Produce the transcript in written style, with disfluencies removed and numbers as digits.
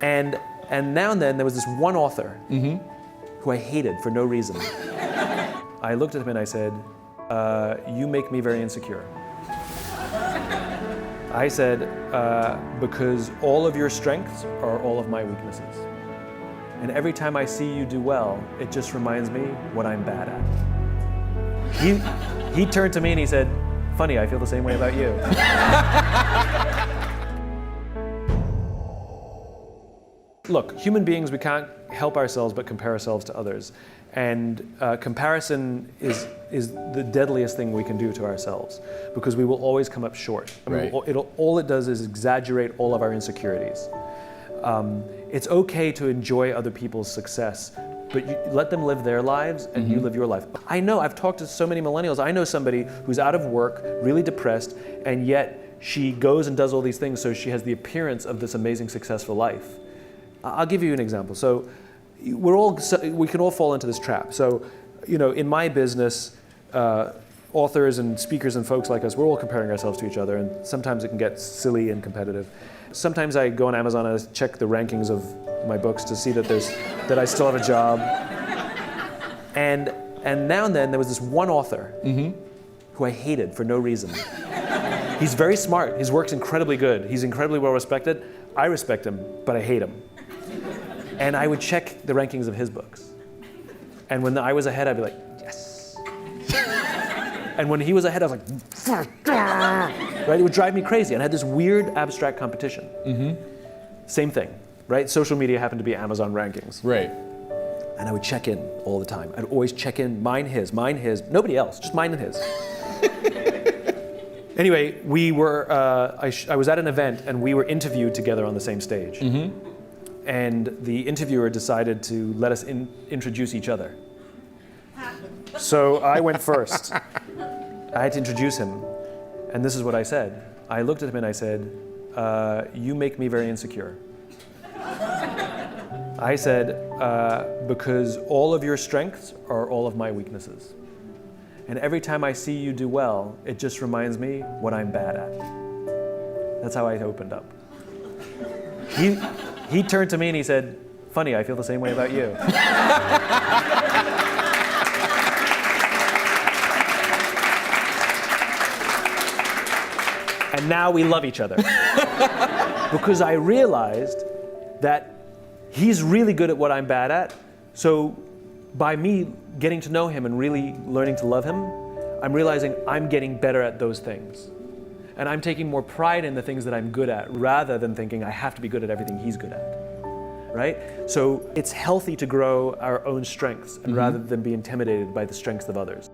And now and then there was this one author who I hated for no reason. I looked at him and I said, you make me very insecure. I said, because all of your strengths are all of my weaknesses. And every time I see you do well, it just reminds me what I'm bad at. He turned to me and he said, funny, I feel the same way about you. Look, human beings, we can't help ourselves but compare ourselves to others. And comparison is the deadliest thing we can do to ourselves, because we will always come up short. I mean, all it does is exaggerate all of our insecurities. It's okay to enjoy other people's success, but you let them live their lives and you live your life. I know, I've talked to so many millennials. I know somebody who's out of work, really depressed, and yet she goes and does all these things so she has the appearance of this amazing, successful life. I'll give you an example. So we can all fall into this trap. So, in my business, authors and speakers and folks like us, we're all comparing ourselves to each other, and sometimes it can get silly and competitive. Sometimes I go on Amazon and I check the rankings of my books to see that I still have a job. And now and then there was this one author who I hated for no reason. He's very smart. His work's incredibly good. He's incredibly well respected. I respect him, but I hate him. And I would check the rankings of his books. And when I was ahead, I'd be like, yes. And when he was ahead, I was like, right? It would drive me crazy. And I had this weird abstract competition. Same thing, right? Social media happened to be Amazon rankings. Right. And I would check in all the time. I'd always check in, mine, his, nobody else, just mine and his. Anyway, I was at an event and we were interviewed together on the same stage. And the interviewer decided to let us introduce each other. So I went first. I had to introduce him. And this is what I said. I looked at him and I said, you make me very insecure. I said, because all of your strengths are all of my weaknesses. And every time I see you do well, it just reminds me what I'm bad at. That's how I opened up. He turned to me and he said, funny, I feel the same way about you. And now we love each other. Because I realized that he's really good at what I'm bad at. So by me getting to know him and really learning to love him, I'm realizing I'm getting better at those things. And I'm taking more pride in the things that I'm good at, rather than thinking I have to be good at everything he's good at, right? So it's healthy to grow our own strengths, and rather than be intimidated by the strengths of others.